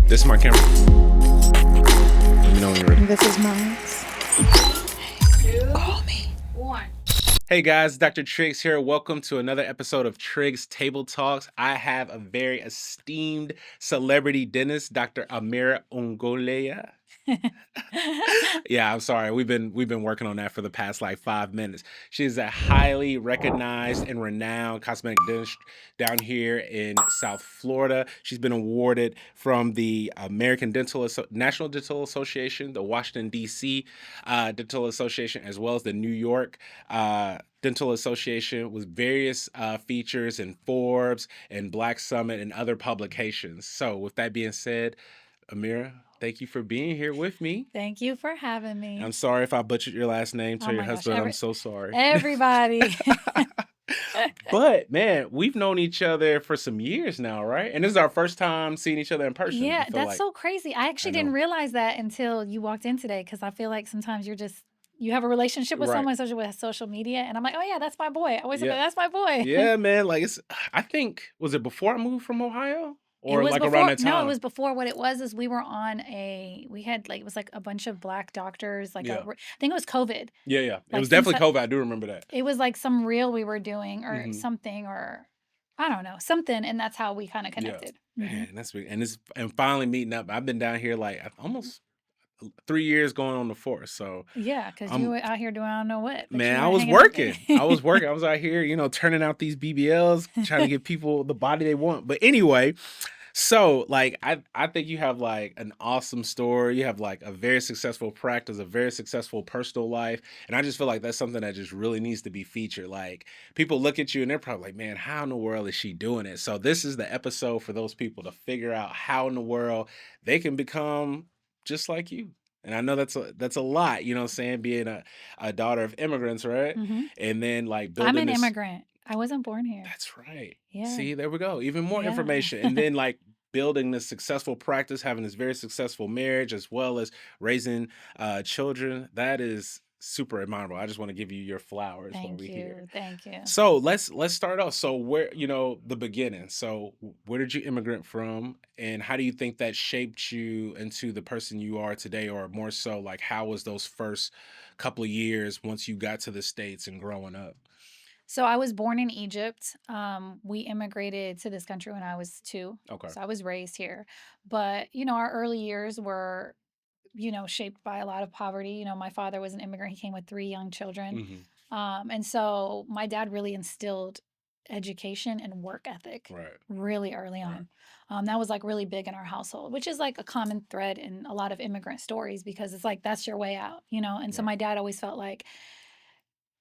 This is my camera. Let me know when you're ready. This is mine. Call me. 1. Hey guys, Dr. Triggs here. Welcome to another episode of Triggs Table Talks. I have a very esteemed celebrity dentist, Dr. Amira Ungolea. Yeah, I'm sorry. We've been working on that for the past like 5 minutes. She is a highly recognized and renowned cosmetic dentist down here in South Florida. She's been awarded from the National Dental Association, the Washington D.C. Dental Association, as well as the New York Dental Association, with various features in Forbes and Black Summit and other publications. So, with that being said, Amira, thank you for being here with me. Thank you for having me. I'm sorry if I butchered your last name. Tell Oh your my gosh, husband I'm so sorry. Everybody. But man, we've known each other for some years now, right? And this is our first time seeing each other in person. Yeah, I feel that's like. so crazy. I actually know. didn't realize that until you walked in today, because I feel like sometimes you have a relationship with Right. someone, especially with social media, and I'm like, oh yeah, that's my boy. I always say, Yeah. that's my boy. Yeah, man. Like I think, was it before I moved from Ohio? It Or was like before, around that time? no, it was before. What it was is we had like, it was like a bunch of Black doctors, like Yeah. I think it was COVID. Yeah. It Like was definitely some- COVID. I do remember that. It was like some reel we were doing or Mhm. something, or I don't know, something, and that's how we kind of connected. Man, that's big. And finally meeting up. I've been down here like almost 3 years going on the 4th. So Yeah, because you were out here doing I don't know what. but man, you I were was hanging out working. there. I was working. I was out here, turning out these BBLs, trying to give people the body they want. But anyway, so like I think you have like an awesome story. You have like a very successful practice, a very successful personal life. And I just feel like that's something that just really needs to be featured. Like people look at you and they're probably like, man, how in the world is she doing it? So this is the episode for those people to figure out how in the world they can become just like you. And I know that's a lot, you know what I'm saying, being a daughter of immigrants, right? Mhm. And then like building I'm an this. immigrant. I wasn't born here. That's right. Yeah. See, there we go. Even more Yeah. information. And then like building this successful practice, having this very successful marriage, as well as raising children. That is super admirable. I just want to give you your flowers while Thank we're here. you. Thank you. So let's start off. So where, the beginning. So where did you immigrate from, and how do you think that shaped you into the person you are today, or more so like how was those first couple of years once you got to the States and growing up? So I was born in Egypt. We immigrated to this country when I was 2. Okay. So I was raised here. But, our early years were, shaped by a lot of poverty. My father was an immigrant. He came with 3 young children. Mhm. And so my dad really instilled education and work ethic Right. really early Right. on. That was like really big in our household, which is like a common thread in a lot of immigrant stories, because it's like that's your way out, And so Right. my dad always felt like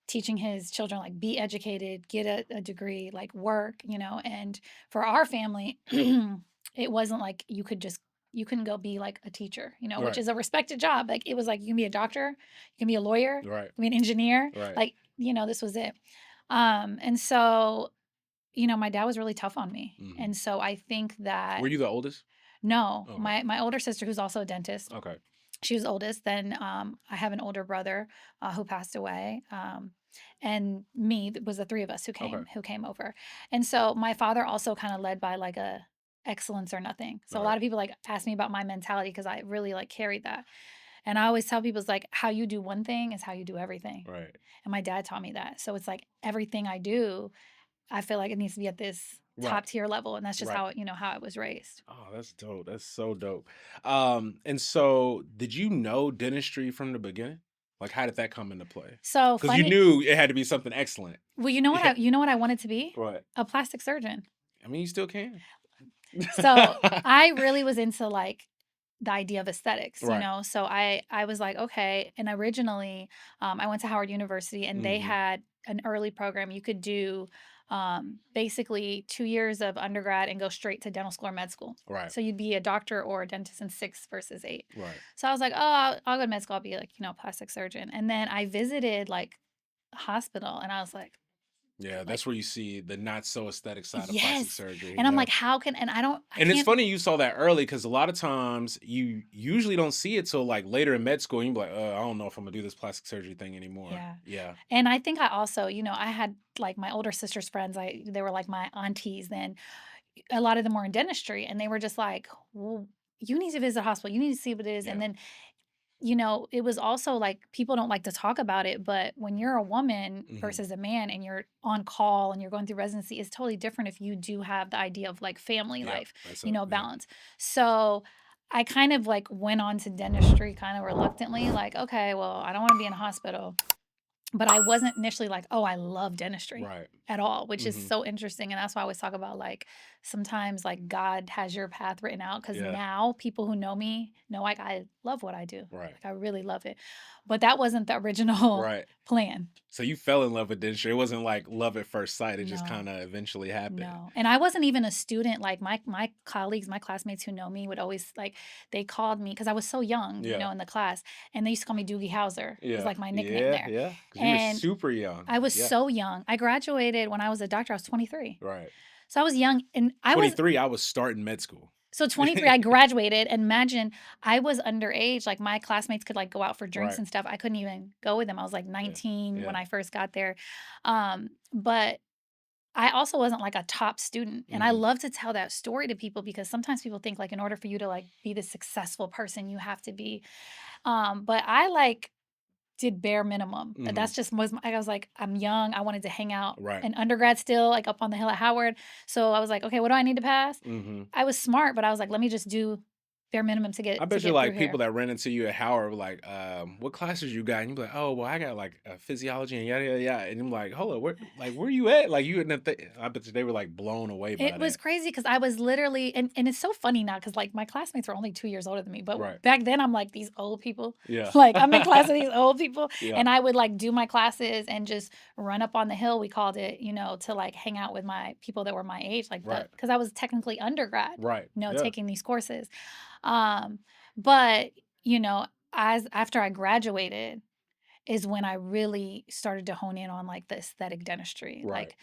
teaching his children, like, be educated, get a degree, like work, and for our family, it wasn't like you couldn't go be like a teacher, which Right. is a respected job. Like it was like you can be a doctor, you can be a lawyer, you Right. can be an engineer, Right. like, this was it. And so, my dad was really tough on me. Mhm. And so I think that Were you the oldest? no, Okay. my older sister, who's also a dentist, Okay. she was oldest. Then I have an older brother who passed away. And me, was the 3 of us who came over. And so my father also kind of led by like a excellence or nothing. So a Right. lot of people like ask me about my mentality, because I really like carried that. And I always tell people, it's like how you do one thing is how you do everything. Right. And my dad taught me that. So it's like everything I do, I feel like it needs to be at this Right. top tier level. And that's just Right. how I was raised. Oh, that's dope. That's so dope. And so did you know dentistry from the beginning? Like, how did that come into play? So Because you funny. knew it had to be something excellent. Well, you know what Yeah. I wanted to be? What? A plastic surgeon. I mean, you still can. So I really was into like the idea of aesthetics, Right. So I was like, okay. And originally, I went to Howard University, and they Mhm. had an early program. You could do basically 2 years of undergrad and go straight to dental school or med school. Right. So you'd be a doctor or a dentist in 6 versus 8. Right. So I was like, oh, I'll go to med school. I'll be like, plastic surgeon. And then I visited like a hospital, and I was like, Yeah, that's where you see the not so aesthetic side of plastic yes. surgery. And I'm Yeah. like, how can, and I And it's can't, funny you saw that early, because a lot of times you usually don't see it till like later in med school. And you're like, I don't know if I'm gonna do this plastic surgery thing anymore. Yeah. Yeah. And I think I also, I had like my older sister's friends, they were like my aunties then. A lot of them were in dentistry, and they were just like, well, you need to visit the hospital. You need to see what it is. And Yeah. then, it was also like people don't like to talk about it, but when you're a woman Mhm. versus a man and you're on call and you're going through residency, it's totally different if you do have the idea of like family Yep. life, That's a yeah. balance. So I kind of like went on to dentistry kind of reluctantly, like, okay, well, I don't want to be in a hospital. But I wasn't initially like, "Oh, I love dentistry," Right. at all, which is Mhm. so interesting, and that's why I always talk about, like, sometimes, like, God has your path written out. Because Yeah. now people who know me know, like, I love what I do. Right. Like, I really love it. But that wasn't the original Right. plan. So you fell in love with dentistry. It wasn't like love at first sight. It just No. kinda eventually happened. No, and I wasn't even a student, like, my colleagues, my classmates who know me would always, like they called me because I was so young, Yeah. in the class, and they used to call me Doogie Howser, was, Yeah. like, my nickname Yeah, there, yeah. Because you were and super young. I was Yeah. so young. I graduated when I was a doctor, I was 23. Right. So I was young, and I was 23, I was starting med school. so 23, I graduated, and imagine I was underage, like, my classmates could, like, go out for drinks Right. and stuff, I couldn't even go with them, I was, like, Yeah. 19 when Yeah. I first got there, but I also wasn't, like, a top student, and I Mhm. love to tell that story to people because sometimes people think, like, in order for you to, like, be the successful person, you have to be, but I, like, did bare minimum. That's Mhm. just was I was like, I'm young, I wanted to hang out Right. in undergrad still, like, up on the hill at Howard, so I was like, "Okay, what do I need to pass?" Mhm. I was smart, but I was like, "Let me just do bare minimum to I get bet you through like people here." that ran into you at Howard were like, "What classes you got?" And you be like, "Oh, well, I got like physiology and yada yada yada." And I'm like, "Hold on, where you at?" Like you didn't think. I bet you they were like blown away It by was that. crazy because I was literally and it's so funny now because like, my classmates were only 2 years older than me, but Right. back then, I'm like, "These old people." Yeah. Like, I'm in class with these old people, Yeah. and I would, like, do my classes and just run up on the hill, we called it, to, like, hang out with my people that were my age, like, Right. because I was technically undergrad, Right. Yeah. taking these courses. But, you know, as after I graduated is when I really started to hone in on, like, the aesthetic dentistry, Right. like,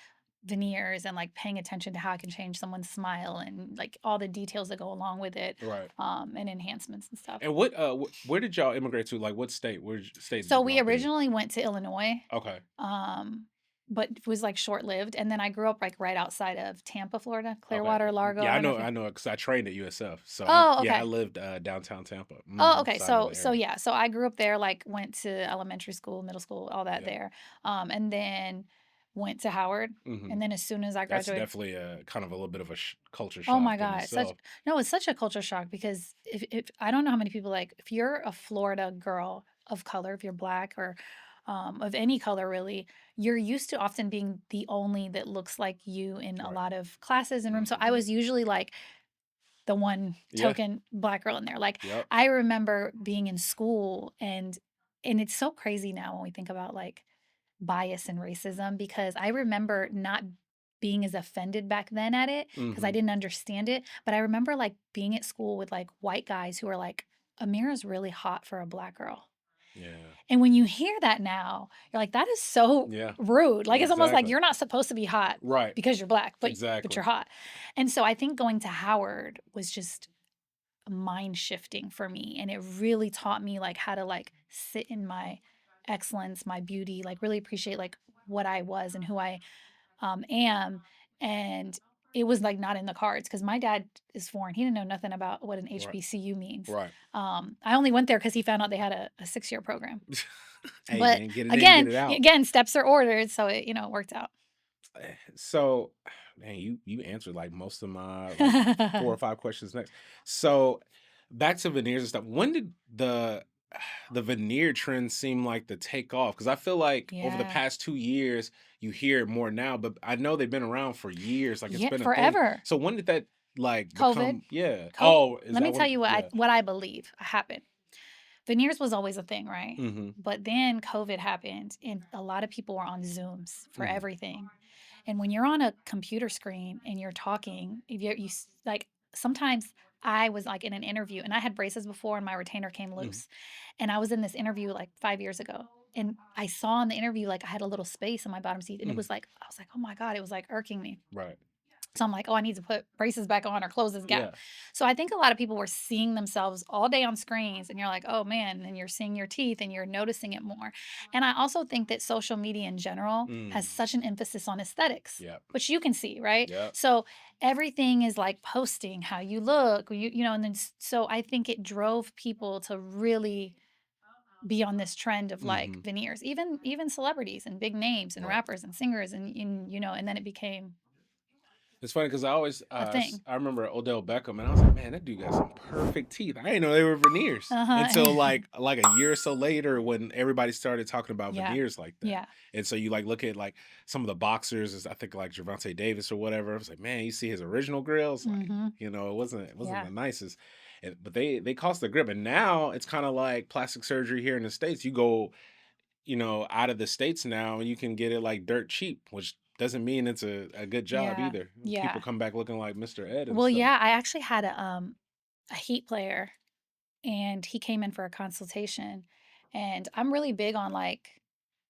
veneers and, like, paying attention to how I can change someone's smile and, like, all the details that go along with it, Right. and enhancements and stuff. And where did y'all immigrate to? Like what state? State did So you we grow up in? originally went to Illinois, Okay. um, but it was, like, short-lived, and then I grew up, like, right outside of Tampa, Florida, Okay. Clearwater, Largo, I Yeah, don't know if you I know because I trained at USF. So Oh, yeah, I okay. lived downtown Tampa. Oh, Mhm. okay. So I know So the so area. yeah, so I grew up there, like, went to elementary school, middle school, all that Yeah. there, and then went to Howard, Hmm. and then as soon as I That's graduated definitely a kind of a little bit of a culture Oh shock my in god, such itself. no, it's such a culture shock because if I don't know how many people like if you're a Florida girl of color, if you're black or of any color really, you're used to often being the only that looks like you in a Right. lot of classes and rooms. So I Hmm. was usually like the one Yeah. token black girl in there. Like Yep. I remember being in school and it's so crazy now when we think about like bias and racism because I remember not being as offended back then at it because I Hmm. didn't understand it. But I remember like being at school with like white guys who are like, Amira's really hot for a black girl. Yeah. And when you hear that now, you're like, that is so Yeah. rude. Like it's almost like Exactly. you're not supposed to be hot Right. because you're black, but Exactly. you're hot. And so I think going to Howard was just mind shifting for me and it really taught me like how to like sit in my excellence, my beauty, like really appreciate like what I was and who I am. And it was like not in the cards because my dad is foreign. He didn't know nothing about what an Right. HBCU means. Right. I only went there because he found out they had a 6-year program. Hey But man, get it in, get again, it out. again, steps are ordered, so it worked out. So, man, you answered like most of my like 4 or 5 questions next. So, back to veneers and stuff. When did the veneer trend seem like the take off? Because I feel like over the Yeah. past 2 years, you hear it more now, but I know they've been around for years. Like it's Yeah, been a thing. forever. So when did that like COVID. become? Yeah. COVID. Oh, is Let that me tell when? you Yeah. what I believe happened. Veneers was always a thing, right? Mm-hmm. But then COVID happened, and a lot of people were on Zooms for Mm-hmm. everything. And when you're on a computer screen and you're talking, if like sometimes I was like in an interview and I had braces before and my retainer came Mm-hmm. loose. And I was in this interview like 5 years ago. And I saw in the interview like I had a little space on my bottom seat. And it Mm-hmm. was like, I was like, oh my God, it was like irking me. Right. So I'm like, oh, I need to put braces back on or close this gap. Yeah. So I think a lot of people were seeing themselves all day on screens, and you're like, oh man, and you're seeing your teeth and you're noticing it more. And I also think that social media in general has Mm. such an emphasis on aesthetics, Yep. which you can see, right? Yep. So everything is like posting how you look, and then so I think it drove people to really be on this trend of like Mhm. veneers, even celebrities and big names and Right. rappers and singers, and then it became It's funny because I always, a thing. I remember Odell Beckham, and I was like, man, that dude got some perfect teeth. I didn't know they were veneers until Uh-huh. like a year or so later when everybody started talking about Yeah. veneers like that. Yeah. And so you like look at like some of the boxers, I think like Javante Davis or whatever. I was like, man, you see his original grills, like Mhm. it wasn't Yeah. the nicest. But they cost the grip, and now it's kind of like plastic surgery here in the States. You go out of the States now and you can get it like dirt cheap, which doesn't mean it's a good job Yeah. either. People Yeah. come back looking like Mr. Ed and Well, stuff. yeah, I actually had a Heat player, and he came in for a consultation, and I'm really big on, like,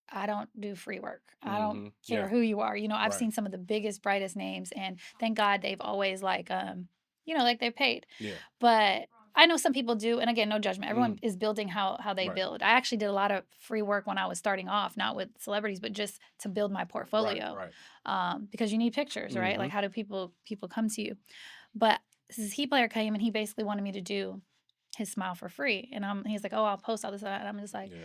I don't do free work. I don't care Yeah, who you are. I've right. seen some of the biggest, brightest names, and thank God they've always, like, like, they've paid. Yeah. But I know some people do, and again, no judgment. Everyone Mhm. is building how they Right. build. I actually did a lot of free work when I was starting off, not with celebrities, but just to build my Right. portfolio, Right. because you need pictures, right? Like, Mhm. how do people come to you? But this Heat player came, and he basically wanted me to do his smile for free, and he's like, "Oh, I'll post all this," and I'm just like, Yeah.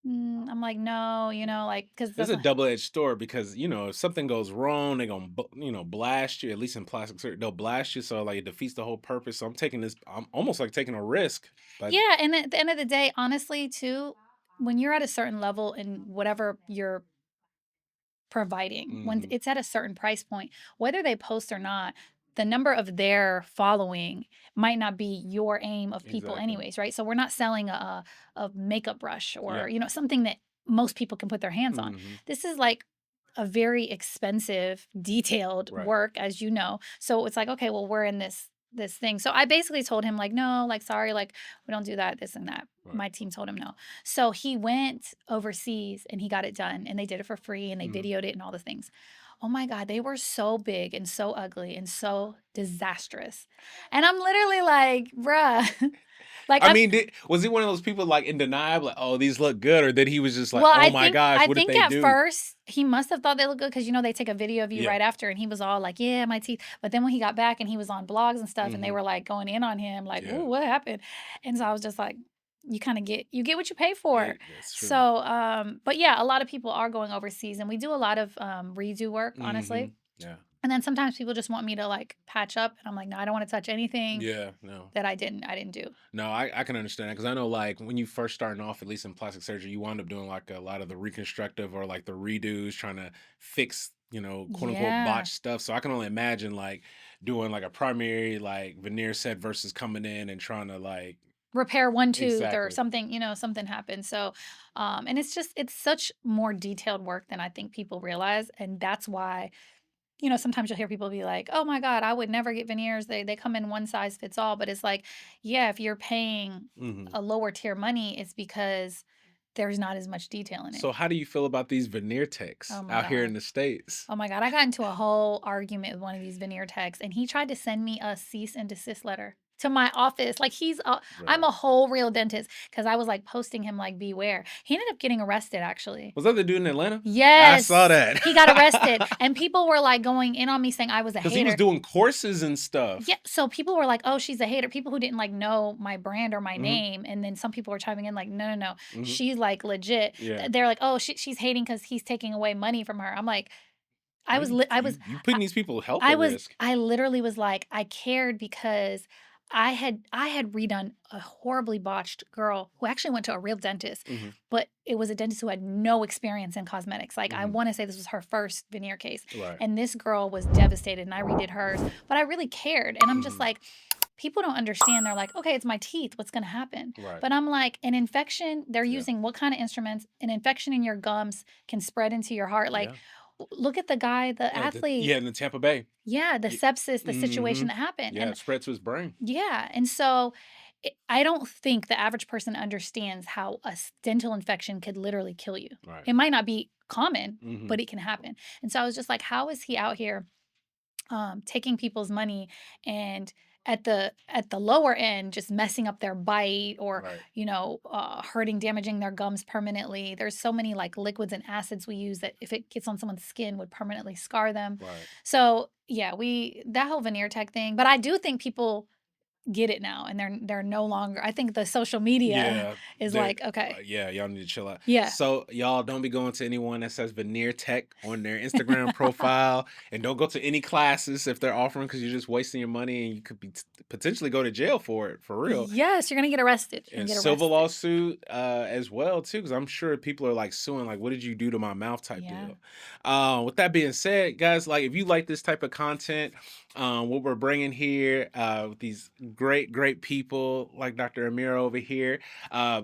I'm like, "No," like, because It's that's a not. double-edged sword because, if something goes wrong, they're gonna, blast you. At least in plastic surgery, they'll blast you, so like it defeats the whole purpose. So I'm almost like taking a risk, but Yeah, and at the end of the day, honestly, too, when you're at a certain level in whatever you're providing, when mhm, it's at a certain price point, whether they post or not, the number of their following might not be your aim of people exactly. anyways, right? So we're not selling a makeup brush or, Yeah. something that most people can put their hands on. Mhm. This is like a very expensive, detailed Right. work, as you know. So it's like, okay, well, we're in this thing. So I basically told him like, no, like, sorry, like, we don't do that, this and that. Right. My team told him no. So he went overseas and he got it done, and they did it for free, and they Mhm. videoed it and all the things. Oh my God, they were so big and so ugly and so disastrous. And I'm literally like, bruh, like I I'm mean, was he one of those people like in denial, like, "Oh, these look good," or did he was just like, well, "Oh I my think gosh, I what did think they at do?" first he must have thought they looked good because they take a video of you Yeah. right after, and he was all like, "Yeah, my teeth." But then when he got back and he was on blogs and stuff, and they Mhm. were like going in on him, like, Yeah. "Ooh, what happened?" And so I was just like, "You kind of get what you pay for." That's true. So, but yeah, a lot of people are going overseas, and we do a lot of redo work, honestly. Mhm. Yeah. And then sometimes people just want me to like patch up, and I'm like, "No, I don't want to touch anything Yeah, no. that I didn't do." No, I can understand that because I know, like, when you first starting off, at least in plastic surgery, you wind up doing like a lot of the reconstructive or like the redos, trying to fix, quote unquote Yeah. botched stuff. So I can only imagine like doing like a primary like veneer set versus coming in and trying to like Repair one tooth or exactly. something, something happened. So, and it's such more detailed work than I think people realize. And that's why, sometimes you'll hear people be like, oh my God, I would never get veneers. They come in one size fits all. But it's like, yeah, if you're paying Hmm. a lower tier money, it's because there's not as much detail in it. So how do you feel about these veneer techs Oh my out here in God. the States? Oh my God. I got into a whole argument with one of these veneer techs, and he tried to send me a cease and desist letter to my office. Like, I'm Bro. a whole real dentist because I was like posting him, like, beware. He ended up getting arrested, actually. Was that the dude in Atlanta? I saw Yes, that. he got arrested, and people were like going in on me saying I was a Because he was hater. doing courses and Yeah, stuff. so people were like, "Oh, she's a hater." People who didn't like know my brand or my Hmm. name, and then some people were chiming in like, "No, no, no, Hmm. she's like legit." Yeah. They're like, "Oh, she's hating because he's taking away money from her." I'm like, I No, was, you li- I was, you you putting these people health I at was risk. I literally was like, I cared because I had redone a horribly botched girl who actually went to a real dentist, Hmm. but it was a dentist who had no experience in cosmetics. Like, I Hmm. want to say this was her first veneer case. Right. And this girl was devastated, and I redid hers, but I really cared. And I'm just Hmm. like, people don't understand. They're like, okay, it's my teeth. What's going to happen? Right. But I'm like, an infection, they're Yeah. using what kind of instruments? An infection in your gums can spread into your heart. Like, Yeah. look at the guy, the Yeah. athlete. Yeah. In the Tampa Bay. Yeah, the sepsis, the Mm-hmm. situation that happened. Yeah. And It spread to his brain. yeah, and so I don't think the average person understands how a dental infection could literally kill you. Right. It might not be common, Hmm. but it can happen. And so I was just like, how is he out here taking people's money and at the lower end just messing up their bite or Right. hurting damaging their gums permanently. There's so many like liquids and acids we use that if it gets on someone's skin would permanently scar them. Right. So yeah, we that whole veneer tech thing, but I do think people get it now and they're no longer, I think the social media Yeah, is they're like, okay, yeah, y'all need to chill out. yeah. So y'all don't be going to anyone that says veneer tech on their Instagram profile, and don't go to any classes if they're offering because you're just wasting your money and you could be potentially go to jail for it for real. Yes, you're gonna get arrested. You're And gonna get civil arrested. lawsuit as well too, because I'm sure people are like suing, like, "What did you do to my mouth?" type Yeah. deal. With that being said, guys, like if you like this type of content, what we're bringing here with these great people like Dr. Amira over here,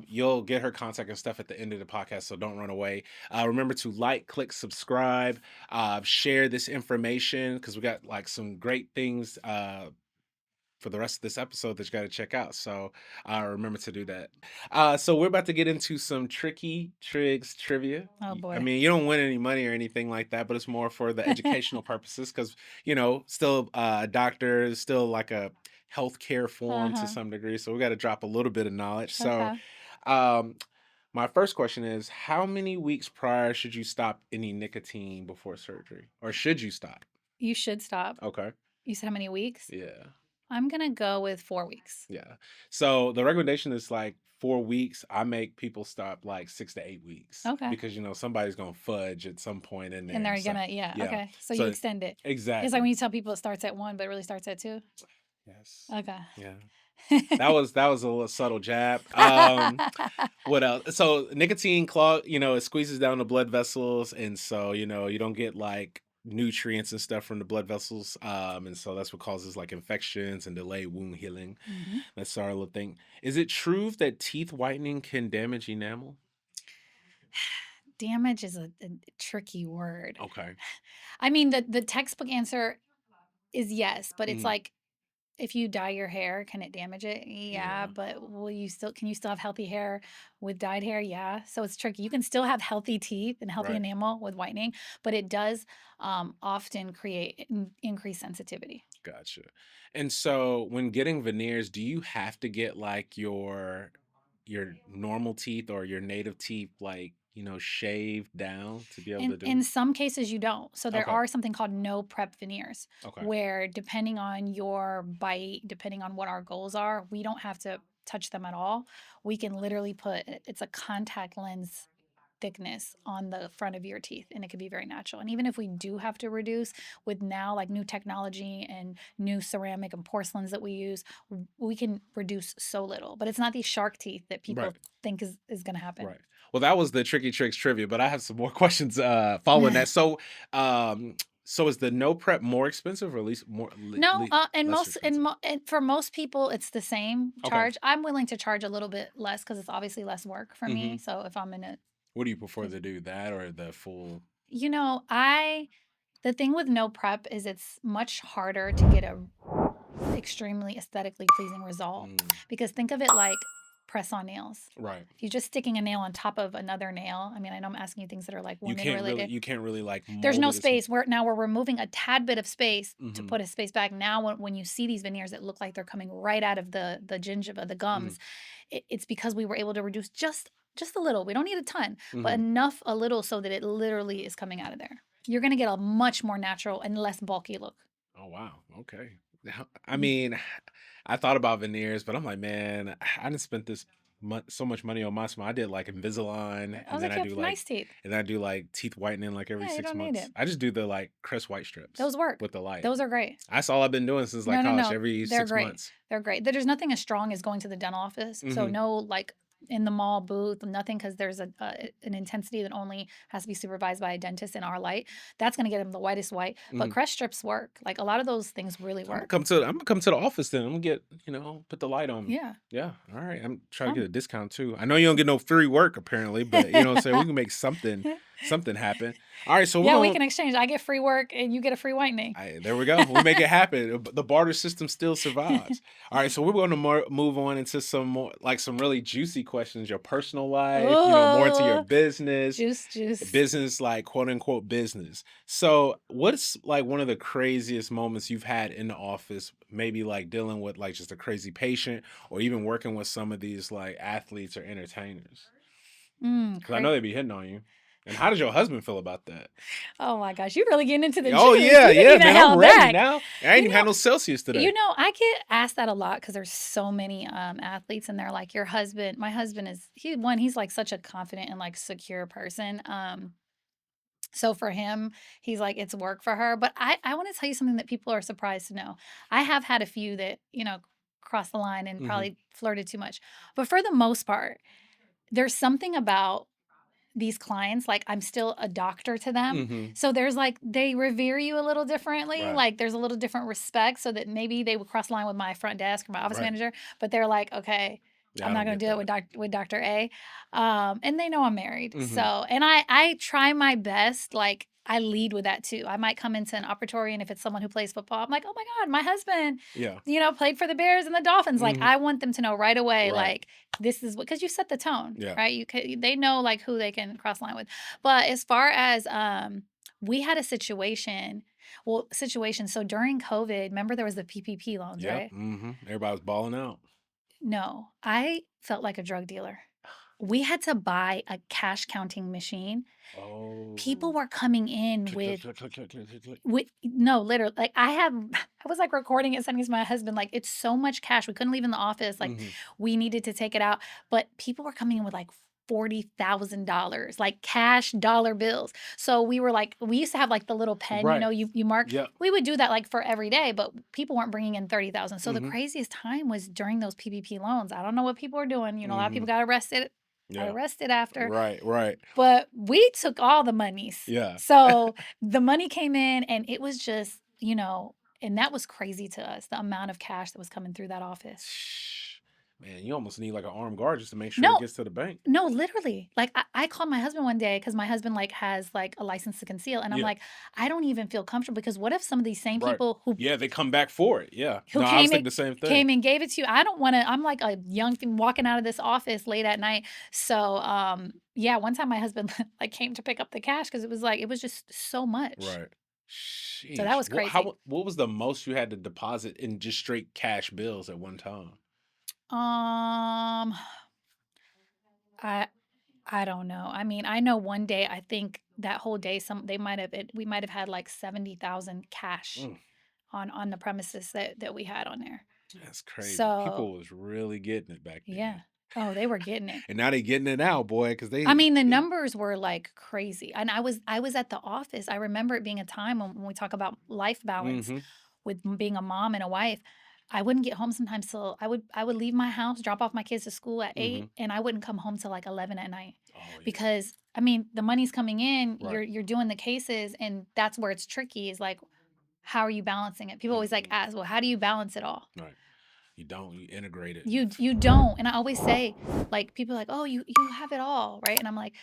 you'll get her contact and stuff at the end of the podcast, so don't run away. Remember to like, click, subscribe, share this information because we got like some great things. For the rest of this episode that you got to check out. So remember to do that. So we're about to get into some tricky Triggs trivia. Oh I boy. mean, you don't win any money or anything like that, but it's more for the educational purposes because, still a doctor is still like a healthcare form to Uh-huh. some degree. So we got to drop a little bit of knowledge. So Okay. um, my first question is, how many weeks prior should you stop any nicotine before surgery? Or should you stop? You should stop. Okay. You said how many weeks? Yeah. I'm gonna go with 4 weeks. Yeah. So the recommendation is like 4 weeks. I make people stop like 6 to 8 weeks Okay. because somebody's gonna fudge at some point in And there. they're So gonna, yeah, yeah. okay. So you So extend it. It's like exactly. when you tell people it starts at 1, but it really starts at 2. Yes. Okay. Yeah. That was a little subtle jab. What else? So nicotine clog, it squeezes down the blood vessels, and so you don't get like nutrients and stuff from the blood vessels. And so that's what causes like infections and delay wound healing. Mhm. That's our little thing. Is it true that teeth whitening can damage enamel? Damage is a tricky word. Okay. I mean, the textbook answer is yes, but it's Mhm. like if you dye your hair, can it damage it? Yeah, Yeah. but can you still have healthy hair with dyed hair? Yeah. So it's tricky. You can still have healthy teeth and healthy Right. enamel with whitening, but it does often create increased sensitivity. Gotcha. And so when getting veneers, do you have to get like your normal teeth or your native teeth like, shaved down to be able to do In it? some cases, you don't. So there Okay. are something called no prep veneers, Okay. where depending on your bite, depending on what our goals are, we don't have to touch them at all. We can literally it's a contact lens thickness on the front of your teeth, and it can be very natural. And even if we do have to reduce with now like new technology and new ceramic and porcelains that we use, we can reduce so little. But it's not these shark teeth that Right. people think is going to happen. Right. Well, that was the tricky tricks trivia, but I have some more questions following that. So is the no prep more expensive or at least more No, less expensive? and for most people, it's the same Okay. charge. I'm willing to charge a little bit less because it's obviously less work for me. Hmm. So if I'm in a, What do you prefer cause, to do, that or the full? I the thing with no prep is it's much harder to get a extremely aesthetically pleasing result Mm, because think of it like press on nails. right. If you're just sticking a nail on top of another nail, I mean, I know I'm asking you things that are like You wound can't really related. you can't really like There's mold no it as space. We're removing a tad bit of space to hmm put a space back. Now, when you see these veneers that look like they're coming right out of the gingiva, the hmm gums, it's because we were able to reduce just a little. We don't need a ton, but hmm enough, a little, so that it literally is coming out of there. You're gonna get a much more natural and less bulky look. Oh wow. Okay. I Mhm. mean, I thought about veneers, but I'm like, man, I didn't spend so much money on my smile. I did like Invisalign, I was like, you have nice teeth. and I do like teeth whitening like every Yeah, you six don't need months. it. I just do the like Crest white strips Those work. with the light. Those are great. That's all I've been doing since like No, no, college, no. every They're six great. months. They're great. There's nothing as strong as going to the dental office. So Hmm. no, like in the mall booth, nothing, because there's an intensity that only has to be supervised by a dentist in our light. That's gonna get them the whitest white. But Hmm. crest strips work. Like a lot of those things really work. I'm gonna come to the office then. I'm gonna get, put the light on me. Yeah, Yeah. All right. I'm trying to get come. a discount too. I know you don't get no free work apparently, but we can make something. Something happened. All right, so we're Yeah, we going. can exchange. I get free work and you get a free whitening. There we go. We make it happen. The barter system still survives. All right, so we're going to move on into some more, like some really juicy questions. Your personal life, more into your Oh, business, juice, juice. business, like quote unquote business. So, what's like one of the craziest moments you've had in the office? Maybe like dealing with like just a crazy patient, or even working with some of these like athletes or entertainers. Because I know Great. they be hitting on you. And how does your husband feel about that? Oh my gosh, you're really getting into the Oh juice. yeah, You didn't yeah, even man. I'm held ready back. now. I ain't You even had know, no Celsius today. I get asked that a lot because there's so many athletes and they're like, your husband, my husband he's like such a confident and like secure person. So for him, he's like, it's work for her. But I want to tell you something that people are surprised to know. I have had a few that, crossed the line and Hmm. probably flirted too much. But for the most part, there's something about these clients, like I'm still a doctor to them. Hmm. So there's like they revere you a little differently. Right. Like there's a little different respect so that maybe they would cross the line with my front desk or my office Right. manager, but they're like, okay, Yeah, I'm I not don't going get to do it that. with Dr. A. And they know I'm married. So, Hmm. and I try my best. Like I lead with that too. I might come into an operatory and if it's someone who plays football, I'm like, oh my God, my husband, Yeah. played for the Bears and the Dolphins. Like Hmm. I want them to know right away, Right. like this is what, because you set the tone, Yeah. right? They know like who they can cross line with. But as far as we had a situation. So during COVID, remember there was the PPP loans, Yep. right? Hmm. Everybody was balling out. No, I felt like a drug dealer. We had to buy a cash counting machine. People Oh. were coming in Click, click, click, click, click, click, click, click. with no, literally, like I was like recording it, sending it to my husband. Like it's so much cash, we couldn't leave in the office. Like Hmm. we needed to take it out, but people were coming in with like $40,000, like cash dollar bills. So we were like, we used to have like the little pen, Right. you mark. Yep. We would do that like for every day, but people weren't bringing in 30,000. So the Hmm. craziest time was during those PPP loans. I don't know what people were doing. A lot of Hmm. people got arrested. Got Yeah. arrested after. Right. Right. But we took all the monies. Yeah. So the money came in and it was just, and that was crazy to us, the amount of cash that was coming through that office. Man, you almost need like an armed guard just to make sure it No, gets to the bank. no, literally. Like I called my husband one day because my husband like has like a license to conceal. And I'm Yeah. like, I don't even feel comfortable because what if some of these same Right. people Yeah, they come back for it. Yeah. who No, I was came thinking and the same thing. came and gave it to you. I don't want to. I'm like a young thing walking out of this office late at night. So, yeah, one time my husband like came to pick up the cash because it was just so much. Right. So that Sheesh. was crazy. What was the most you had to deposit in just straight cash bills at one time? Um, I I don't know. I mean, I know one day, I think that whole day, we might have had like 70,000 cash Mm, on the premises that we had on there. that's crazy. So People was really getting it back yeah. then. Oh, they were getting it. And now they getting it now, boy, because I mean, the numbers were like crazy. And I was at the office. I remember it being a time when we talk about life balance hmm with being a mom and a wife. I wouldn't get home sometimes till I would leave my house, drop off my kids to school at hmm 8, and I wouldn't come home till like 11 at night. Oh yeah. Because I mean, the money's coming in, Right. you're doing the cases, and that's where it's tricky is like, how are you balancing it? People always like Hmm. ask, well, how do you balance it all? Right. You don't. You integrate it. You don't. And I always say, like, people are like, oh, you have it all, right? And I'm like,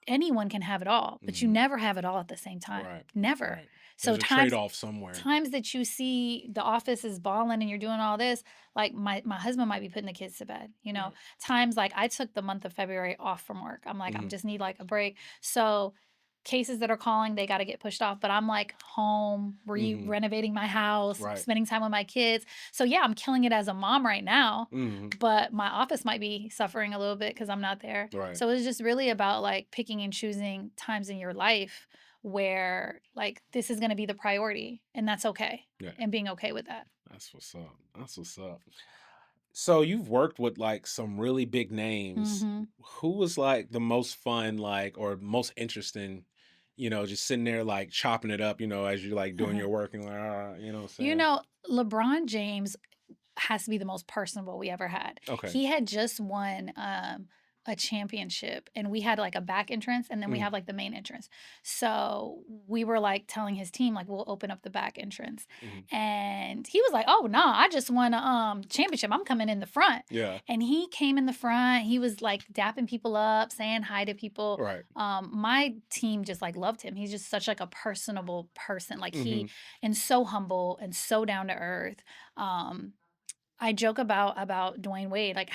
anyone can have it all, but you Hmm. never have it all at the same time. Right. Never. Right. So There's a trade off somewhere. times that you see the office is balling and you're doing all this, like my husband might be putting the kids to bed. Right. Times like I took the month of February off from work. I'm like, I Hmm. just need like a break. So cases that are calling, they got to get pushed off. But I'm like home, Hmm. renovating my house, Right. spending time with my kids. So yeah, I'm killing it as a mom right now, Hmm. but my office might be suffering a little bit because I'm not there. Right. So it's just really about like picking and choosing times in your life where like this is going to be the priority and that's okay, Yeah. and being okay with that. That's what's up. That's what's up. So you've worked with like some really big names. Mhm. Who was like the most fun, like, or most interesting, just sitting there like chopping it up, as you're like doing your work and like, you know what I'm You saying? know, LeBron James has to be the most personable we ever had. Okay. He had just won a championship, and we had like a back entrance, and then we have like the main entrance. So we were like telling his team like we'll open up the back entrance, and he was like, "Oh no, I just won a championship. I'm coming in the front." Yeah. And he came in the front. He was like dapping people up, saying hi to people. Right. My team just like loved him. He's just such like a personable person. Like Mm-hmm. and so humble and so down to earth. I joke about Dwayne Wade, like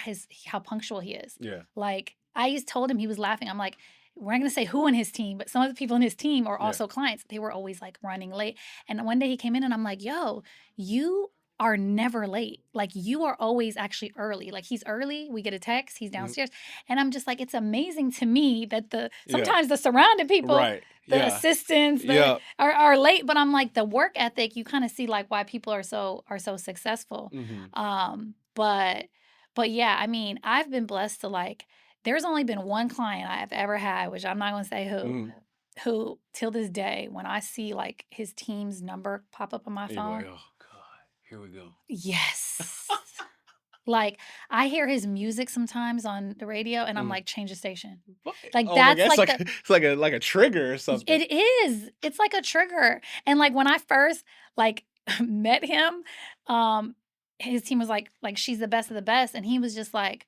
how punctual he is. Yeah. Like told him, he was laughing. I'm like, we're not gonna say who in his team, but some of the people in his team are Yeah. also clients. They were always like running late. And one day he came in and I'm like, yo, you are never late. Like you are always actually early. Like he's early. We get a text, he's downstairs. And I'm just like, it's amazing to me that Yeah. sometimes the surrounding people, Right. the Yeah. assistants, Yeah. are late, but I'm like the work ethic, you kind of see like why people are so successful. But yeah, I mean, I've been blessed to like there's only been one client I've ever had, which I'm not going to say who till this day when I see like his team's number pop up on my You're phone. like, oh God, here we go. Yes. Like I hear his music sometimes on the radio and I'm like, change the station. Like Oh my that's God, it's like like it's like a trigger or something. it is. It's like a trigger. And like when I first like met him, his team was like she's the best of the best, and he was just like,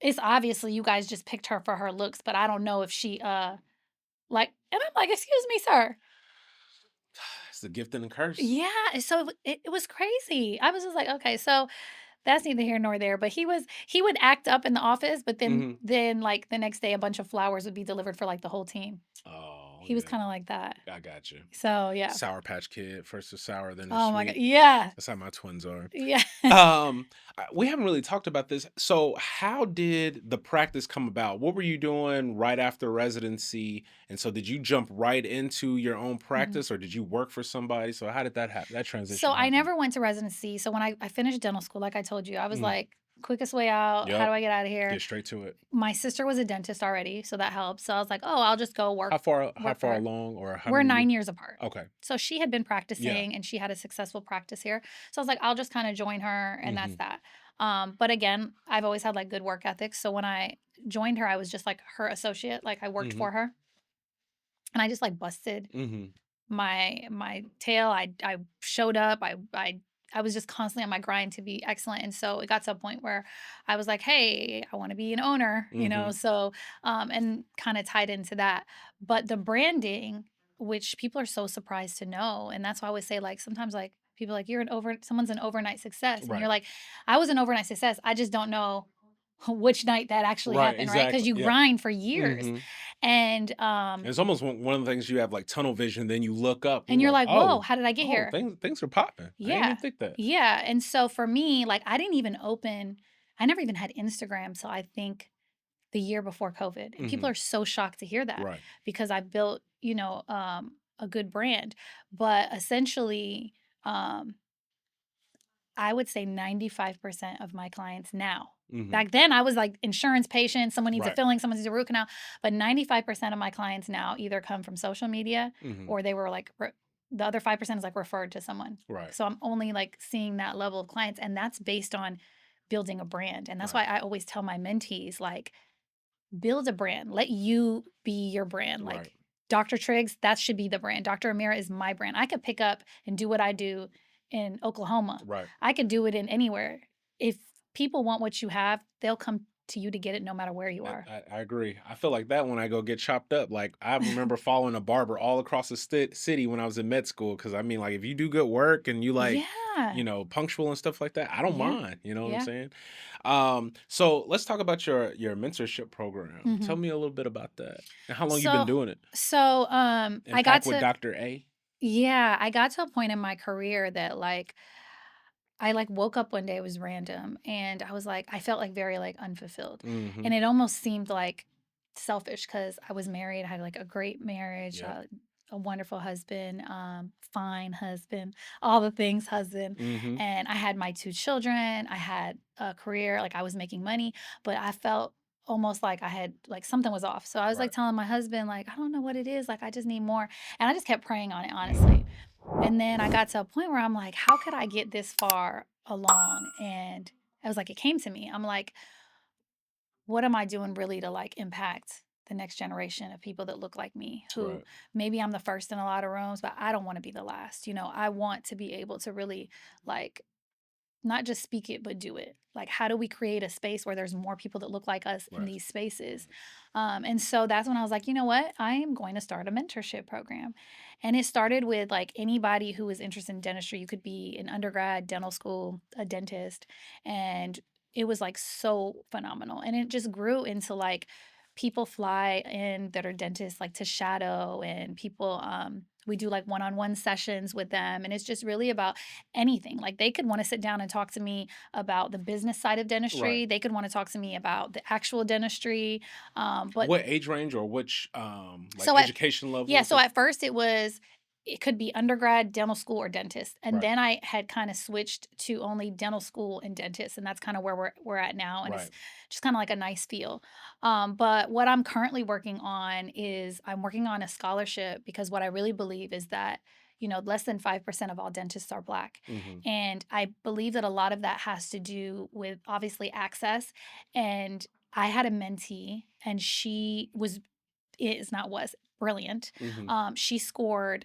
it's obviously you guys just picked her for her looks, but I don't know if she like. And I'm like, excuse me, sir. It's the gift and the curse. Yeah. So it was crazy. I was just like, okay, so that's neither here nor there. But he would act up in the office, but then like the next day a bunch of flowers would be delivered for like the whole team. Oh, He was kind of like that. I got you. So yeah. Sour Patch Kid, first is sour, then Oh it's my God. sweet. Yeah. That's how my twins are. Yeah. We haven't really talked about this. So, how did the practice come about? What were you doing right after residency? And so, did you jump right into your own practice, or did you work for somebody? So, how did that happen? That transition So I happen? never went to residency. So when I finished dental school, like I told you, I was like, quickest way out. How Yep. do I get out of here? Get straight to it. My sister was a dentist already, so that helps. So I was like, oh, I'll just go work. How far for her. along, or how We're many 9 years apart. Okay. So she had been practicing and she had a successful practice here. So I was like, I'll just kind of join her, and that's that. But again, I've always had like good work ethics. So when I joined her, I was just like her associate. Like I worked for her, and I just like busted my tail. I showed up. I was just constantly on my grind to be excellent. And so it got to a point where I was like, hey, I want to be an owner, you know? So, and kind of tied into that. But the branding, which people are so surprised to know. And that's why I always say, like, sometimes like people are like, someone's an overnight success. And you're like, I was an overnight success. I just don't know which night that actually happened, right? Because you grind for years. And it's almost one of the things you have like tunnel vision, then you look up and you're like, whoa, oh, how did I get here? Things are popping. I didn't even think that. Yeah. And so for me, like I never even had Instagram. So I think the year before COVID. And people are so shocked to hear that because I built, a good brand. But essentially, I would say 95% of my clients now. Back then, I was like insurance patient. Someone needs a filling, someone needs a root canal. But 95% of my clients now either come from social media or they were like, the other 5% is like referred to someone. So I'm only like seeing that level of clients. And that's based on building a brand. And that's why I always tell my mentees, like, build a brand. Let you be your brand. Like Dr. Triggs, that should be the brand. Dr. Amira is my brand. I could pick up and do what I do in Oklahoma. I could do it in anywhere. If people want what you have, they'll come to you to get it no matter where you are. I agree. I feel like that when I go get chopped up. Like I remember following a barber all across the city when I was in med school. Cause I mean, like if you do good work and you like, punctual and stuff like that, I don't mind. You know what I'm saying? So let's talk about your mentorship program. Tell me a little bit about that and how long you've been doing it. So I got with Dr. A. Yeah, I got to a point in my career that like I like woke up one day, it was random, and I was like, I felt like very like unfulfilled. And it almost seemed like selfish because I was married, I had like a great marriage, a wonderful husband, fine husband, all the things husband. And I had my 2 children, I had a career, like I was making money, but I felt almost like I had like something was off. So I was like telling my husband, like, I don't know what it is, like I just need more. And I just kept praying on it, honestly. And then I got to a point where I'm like, how could I get this far along? And I was like, it came to me. I'm like, what am I doing really to like impact the next generation of people that look like me, who Right. maybe I'm the first in a lot of rooms, but I don't want to be the last. I want to be able to really like not just speak it, but do it. Like, how do we create a space where there's more people that look like us in Right. these spaces? And so that's when I was like, you know what? I am going to start a mentorship program. And it started with like anybody who was interested in dentistry. You could be an undergrad, dental school, a dentist. And it was like so phenomenal. And it just grew into like people fly in that are dentists like to shadow, and people we do like one-on-one sessions with them, and it's just really about anything. Like they could want to sit down and talk to me about the business side of Right. dentistry. They could want to talk to me about the actual dentistry. But What age range or which like so at education yeah, level so does at first it could be undergrad, dental school, or dentist. And right. then I had kind of switched to only dental school and dentist. And that's kind of where we're at now. And it's Right. just kind of like a nice feel. But what I'm currently working on is I'm working on a scholarship, because what I really believe is that, less than 5% of all dentists are Black. Mm-hmm. And I believe that a lot of that has to do with obviously access. And I had a mentee, and she is not was brilliant. Mm-hmm. She scored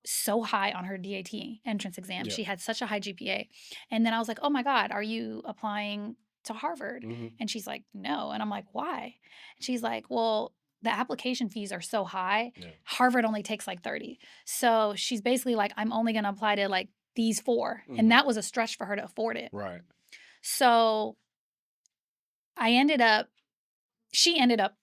so high on her DAT entrance exam. Yeah. She had such a high GPA. And then I was like, "Oh my God, are you applying to Harvard?" Mm-hmm. And she's like, "No." And I'm like, "Why?" And she's like, "Well, the application fees are so high. Yeah. Harvard only takes like 30." So she's basically like, "I'm only going to apply to like these four." And Mm-hmm. that was a stretch for her to afford it. Right. So I ended up she ended up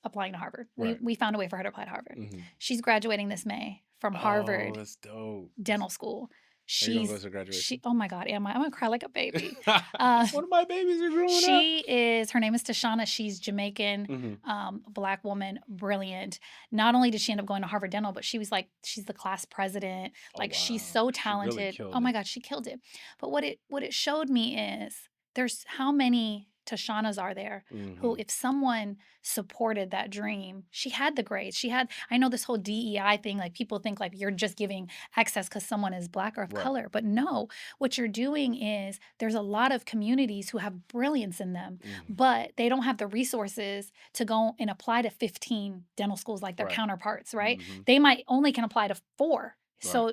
applying to Harvard. We Right. we found a way for her to apply to Harvard. Mm-hmm. She's graduating this May from Oh, Harvard that's dope. Dental School. Are you gonna go She's to she graduation? Oh my God, am I? I'm gonna cry like a baby. Uh, One of my babies are growing up. her name is Tashana. She's Jamaican, Mm-hmm. Black woman, brilliant. Not only did she end up going to Harvard Dental, but she's the class president. Oh Like she's wow. so She really talented. Oh killed my it. God, she killed it. But what it showed me is there's how many Tashanas are there who, Mm-hmm. if someone supported that dream, she had the grades. I know this whole DEI thing, like people think like you're just giving access because someone is Black or of Right. color. But no, what you're doing is there's a lot of communities who have brilliance in them, Mm-hmm. but they don't have the resources to go and apply to 15 dental schools like their Right. counterparts, right? Mm-hmm. They might only can apply to 4. Right. So,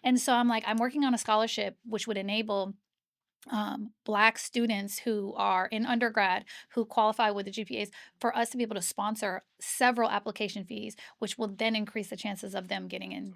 and so I'm working on a scholarship which would enable Black students who are in undergrad who qualify with the GPAs for us to be able to sponsor several application fees, which will then increase the chances of them getting into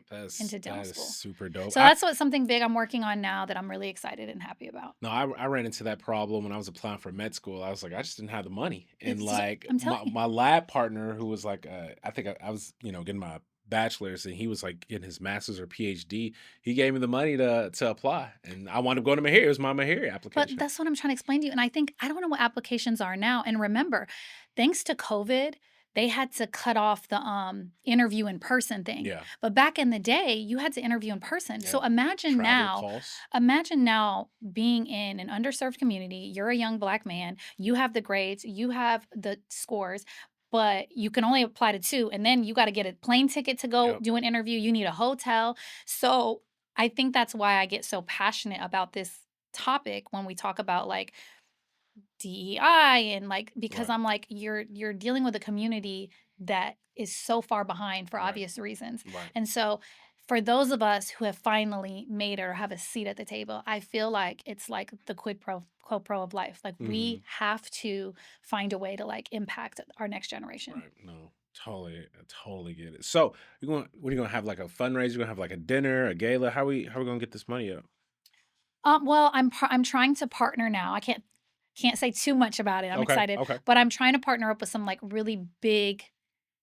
dental That is school. super dope. So that's something big I'm working on now that I'm really excited and happy about. No, I ran into that problem when I was applying for med school. I was like, I just didn't have the money, and It's just, like I'm telling my you. my lab partner, who was like, I think I was getting my bachelor's, and he was like getting his master's or PhD. He gave me the money to apply, and I wound up going to Mahir. It was my Mahir But application. that's what I'm trying to explain to you, and I don't know what applications are now, and remember, thanks to COVID, they had to cut off the, interview in person thing, Yeah, but back in the day, you had to interview in person. yeah. So Travel costs. imagine now being in an underserved community, you're a young Black man, you have the grades, you have the scores, but you can only apply to 2, and then you gotta get a plane ticket to go Yep. do an interview, you need a hotel. So, I think that's why I get so passionate about this topic when we talk about like DEI, and like because Right. I'm like you're dealing with a community that is so far behind for Right. obvious reasons. Right. And so for those of us who have finally made it or have a seat at the table, I feel like it's like the quid pro of life. Like Hmm. we have to find a way to like impact our next generation. Right. No. Totally, I totally get it. So what are you gonna have, like a fundraiser? You gonna have like a dinner, a gala? How we gonna get this money up? Well, I'm trying to partner now. I can't say too much about it. I'm Okay. excited, Okay. but I'm trying to partner up with some like really big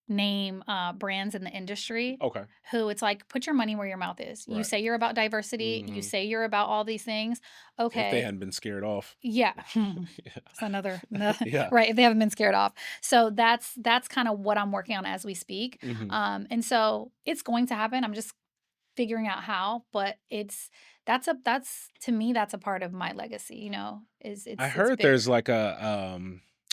name brands in the industry Okay. who it's like put your money where your mouth is. You Right. say you're about diversity, you Hmm. say you're about all these things. If they Okay. hadn't been scared off. Yeah. Yeah. That's another Yeah. right, if they haven't been scared off. So that's kind of what I'm working on as we speak. Hmm. And so it's going to happen. I'm just figuring out how, but that's to me that's a part of my legacy, is I it's heard big. there's like a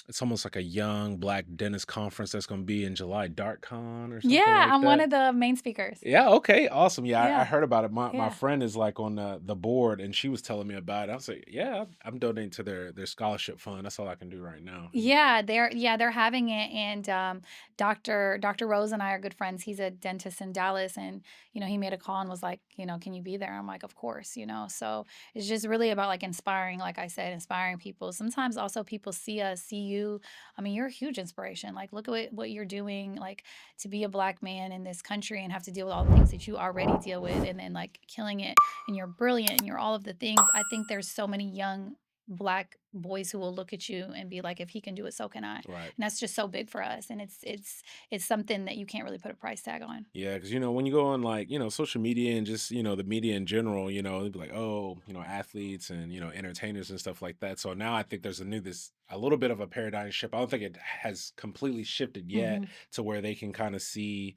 it's almost like a young black dentist conference that's gonna be in July, DarkCon or something Yeah, like I'm one that. of the main speakers. Yeah, okay, awesome. Yeah, I Yeah, heard about it. My yeah. friend is like on the board and she was telling me about it. I was like, yeah, I'm donating to their scholarship fund. That's all I can do right now. They're having it, and Dr. Rose and I are good friends. He's a dentist in Dallas, and he made a call and was like, can you be there? I'm like, of course. So it's just really about like inspiring, like I said, inspiring people. Sometimes also people see you. I mean, you're a huge inspiration. Like, look at what you're doing. Like, to be a black man in this country and have to deal with all the things that you already deal with, and then like killing it, and you're brilliant, and you're all of the things. I think there's so many young black boys who will look at you and be like, if he can do it, so can I. And Right. that's just so big for us. And it's something that you can't really put a price tag on. Yeah, because when you go on like social media and just the media in general, they'd be like, oh, athletes and entertainers and stuff like that. So now I think there's a little bit of a paradigm shift. I don't think it has completely shifted yet Hmm. to where they can kind of see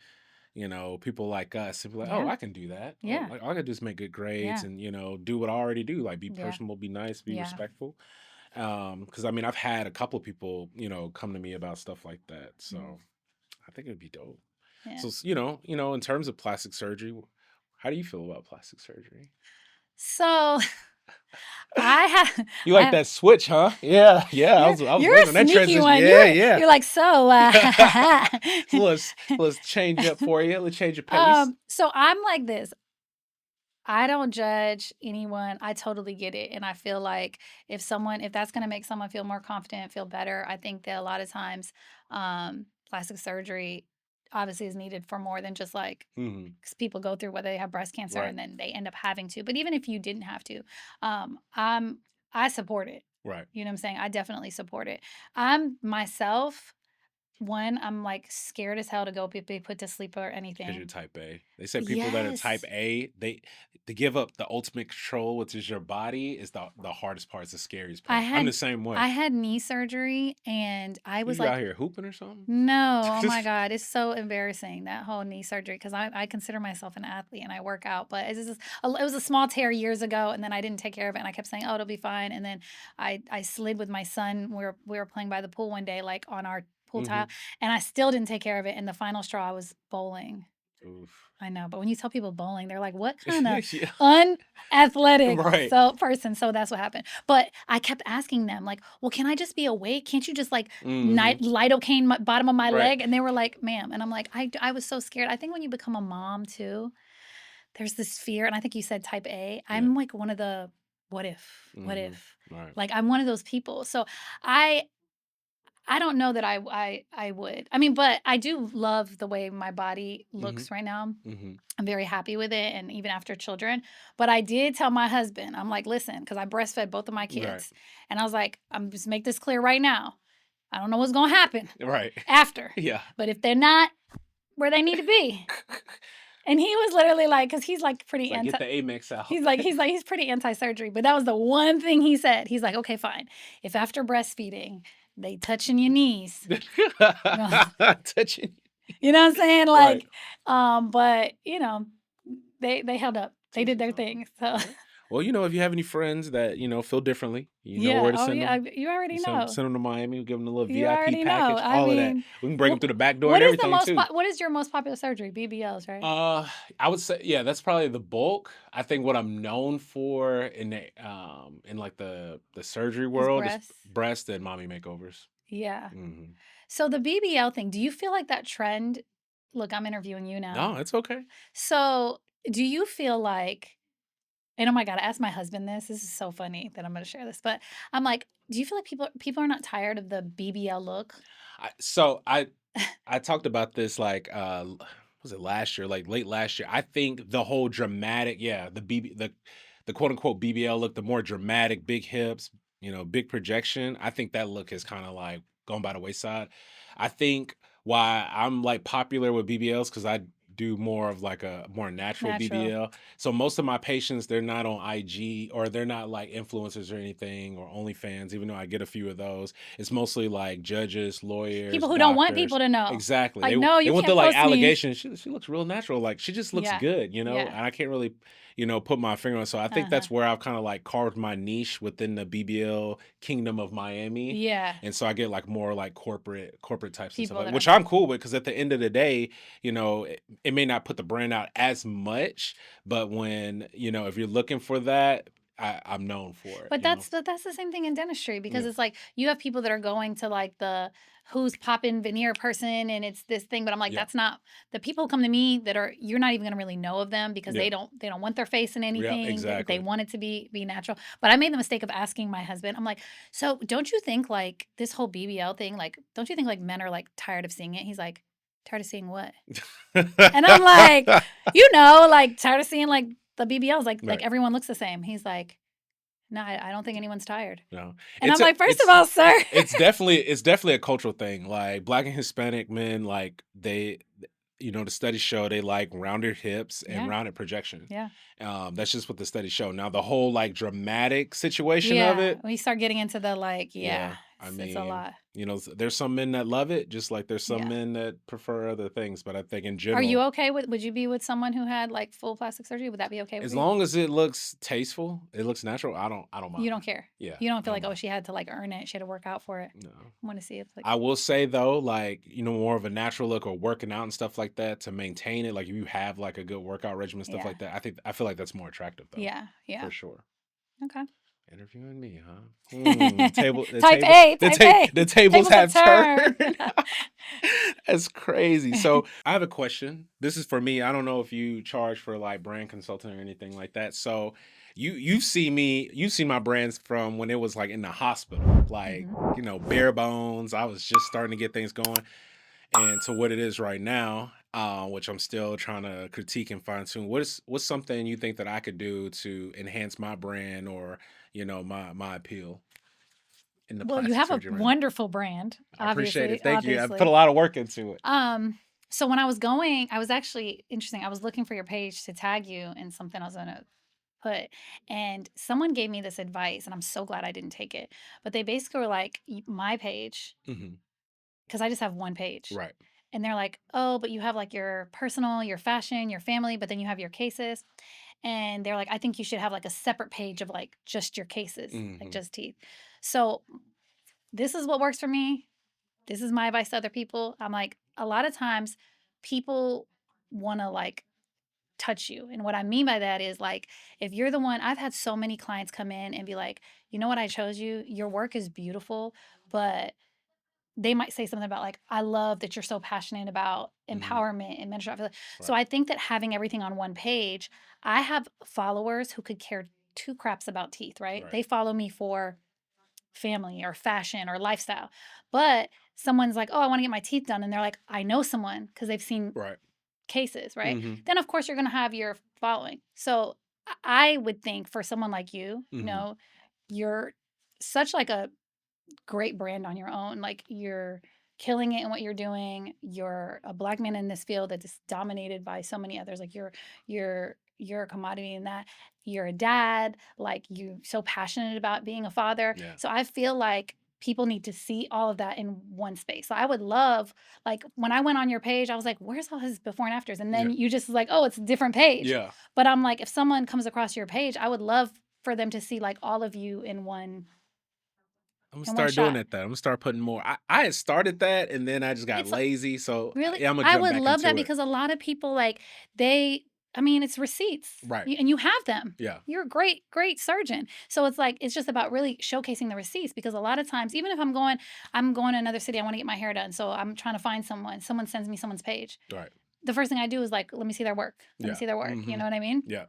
people like us and be like, oh, Yeah. I can do that. Oh, Yeah. like all I gotta do is make good grades Yeah. and do what I already do, like be Yeah. personable, be nice, be Yeah. respectful. Because I mean, I've had a couple of people come to me about stuff like that. Mm. So I think it'd be dope. Yeah. So, in terms of plastic surgery, how do you feel about plastic surgery? So I have, You like I that switch, huh? Yeah, yeah. I you're was you're a waiting on that sneaky transition. one. Yeah, You're yeah. you're like, so Let's change up for you. Let's change your pace. so I'm like this. I don't judge anyone. I totally get it. And I feel like if that's going to make someone feel more confident, feel better, I think that a lot of times plastic surgery obviously is needed for more than just like, Hmm. 'cause people go through whether they have breast cancer Right, and then they end up having to. But even if you didn't have to, I support it. right. You know what I'm saying? I definitely support it. I'm myself, I'm like scared as hell to go be put to sleep or Because you're anything. type A. They said people that are type Yes. A, they to give up the ultimate control, which is your body, is the hardest part, it's the scariest I part. I'm the had same way. I had knee surgery and I was You out like, here hooping or something? "No, oh my god, it's so embarrassing, that whole knee surgery," 'cause I consider myself an athlete and I work out, but it's just it was a small tear years ago, and then I didn't take care of it, and I kept saying, "Oh, it'll be fine," and then I slid with my son. We were playing by the pool one day, like, on our pool tile, Hmm. and I still didn't take care of it, and the final straw was bowling. Oof. I know, but when you tell people bowling, they're like, "What kind of Yeah. unathletic Right. person?" So that's what happened. But I kept asking them, like, "Well, can I just be awake? Can't you just like Hmm. lidocaine my bottom of my Right. leg?" And they were like, "Ma'am," and I'm like, I was so scared. I think when you become a mom too, there's this fear, and I think you said type A. Yeah. I'm like one of the what if, what Hmm. if, Right. like I'm one of those people. So I I don't know that I would. I mean, but I do love the way my body Hmm. looks right now. Hmm. I'm very happy with it, and even after children. But I did tell my husband, I'm like, listen, because I breastfed both of my Right. kids. And I was like, I'm just make this clear right now. I don't know what's gonna happen Right. after. Yeah. But if they're not where they need to be. And he was literally like, because he's like It's pretty like anti get the Amex out. he's pretty anti-surgery. But that was the one thing he said. He's like, okay, fine. If after breastfeeding they touching your knees, Touching. you know what I'm saying? Right. Like, but they held up. They Teach did his their own. thing. So All right. Well, if you have any friends that feel differently, you know yeah. where to Oh send yeah. them. You You already know. send them to Miami. We give them a little You VIP already know. package. I All of that. mean, We can bring them wh- through the back door what and is the everything most too. what is your most popular surgery? BBLs, right? I would say, yeah, that's probably the bulk. I think what I'm known for in like the surgery Is world is breasts. breast and mommy makeovers. Yeah. Hmm. So the BBL thing, do you feel like that trend? Look, I'm interviewing you now. No, it's okay. So do you feel like, and oh my God, I asked my husband this. This is so funny that I'm going to share this, but I'm like, do you feel like people are not tired of the BBL look? So I talked about this like was it last year, like late last year. I think the whole dramatic, yeah, the quote unquote BBL look, the more dramatic, big hips, big projection. I think that look is kind of like gone by the wayside. I think why I'm like popular with BBLs because I do more of like a more natural Natural. BBL. So most of my patients, they're not on IG or they're not like influencers or anything or OnlyFans, even though I get a few of those. It's mostly like judges, lawyers, People who don't want doctors. people to know. Exactly. Like, no, They you want the can't like post me. allegations. She looks real natural. Like she just looks Yeah. good, you know? Yeah. And I can't really, you know, put my finger on it. So I think Uh-huh. that's where I've kind of like carved my niche within the BBL kingdom of Miami. Yeah. And so I get like more like corporate types and stuff People like, that which are I'm cool with, because at the end of the day, you know, it may not put the brand out as much, but when, you know, if you're looking for that, I'm known for it, But you know? that's the same thing in dentistry, because Yeah. it's like you have people that are going to like the who's poppin' veneer person and it's this thing, but I'm like, Yeah. that's not the people who come to me that are, you're not even gonna really know of them, because Yeah. they don't want their face in Yeah, anything. They exactly. want it to be natural. But I made the mistake of asking my husband, I'm like, so don't you think like this whole BBL thing, like, don't you think like men are like tired of seeing it? He's like, tired of seeing what? And I'm like, you know, like tired of seeing like the BBLs, like Right. everyone looks the same. He's like, no, I don't think anyone's tired. No. And It's I'm a like, first of all, sir. it's definitely a cultural thing. Like Black and Hispanic men, like they, you know, the studies show they like rounded hips and Yeah. rounded projection. Yeah. That's just what the studies show. Now the whole like dramatic situation of Yeah. it, We start getting into the like, yeah, I it's a mean, lot. you know, there's some men that love it, just like there's some Yeah. men that prefer other things. But I think in Are you general, okay with, would you be with someone who had like full plastic surgery? Would that be okay with as you? long as it looks tasteful, it looks natural, I don't You mind. don't care. Yeah, You don't I feel don't like, oh, mind. she had to like earn it. She had to work out for it. No. I want to see if like, I will say though, like, you know, more of a natural look or working out and stuff like that to maintain it. Like if you have like a good workout regimen, stuff yeah. like that. I feel like that's more attractive though. Yeah. Yeah. For sure. Okay. Interviewing me, huh? The table, Type A. the tables Tables have have turned. turned. That's crazy. So I have a question. This is for me. I don't know if you charge for like brand consulting or anything like that. So you've seen my brands from when it was like in the hospital, like, Mhm. you know, bare bones. I was just starting to get things going, and to what it is right now, which I'm still trying to critique and fine tune. What's something you think that I could do to enhance my brand or, you know, my appeal in the Well, you plastic have a surgery realm? wonderful brand, I appreciate obviously, it. Thank you. I put a lot of work into it. So when I was going, I was actually interesting. I was looking for your page to tag you in something I was gonna put, and someone gave me this advice, and I'm so glad I didn't take it. But they basically were like, my page, Hmm. because I just have one page. Right. And they're like, oh, but you have like your personal, your fashion, your family, but then you have your cases. And they're like, I think you should have like a separate page of like just your cases, like Hmm. just teeth. So this is what works for me. This is my advice to other people. I'm like, a lot of times people want to like touch you. And what I mean by that is like, if you're the one, I've had so many clients come in and be like, you know what, I chose you. Your work is beautiful, but they might say something about like, I love that you're so passionate about Hmm. empowerment and mentorship. So Right. I think that having everything on one page, I have followers who could care two craps about teeth, right? Right. They follow me for family or fashion or lifestyle. But someone's like, oh, I want to get my teeth done. And they're like, I know someone because they've seen Right. cases, right? Hmm. Then of course you're going to have your following. So I would think for someone like you Hmm. know, you're such like a great brand on your own. Like you're killing it in what you're doing. You're a black man in this field that is dominated by so many others. Like you're a commodity in that. You're a dad. Like you so passionate about being a father. Yeah. So I feel like people need to see all of that in one space. So I would love, like when I went on your page, I was like, where's all his before and afters? And then Yeah. you just like, oh, it's a different page. Yeah. But I'm like, if someone comes across your page, I would love for them to see like all of you in one I'm gonna in one start doing shot. it. I'm gonna start putting more. I had started that and then I just got It's lazy. So really, yeah, I'm gonna I jump would back love that into it. because a lot of people like they, I mean, it's receipts Right. and you have them. Yeah. You're a great, great surgeon. So it's like, it's just about really showcasing the receipts because a lot of times, even if I'm going to another city, I want to get my hair done. So I'm trying to find someone sends me someone's page. Right. The first thing I do is like, let me see their work. Let me Yeah. see their work. You Hmm. know what I mean? Yeah.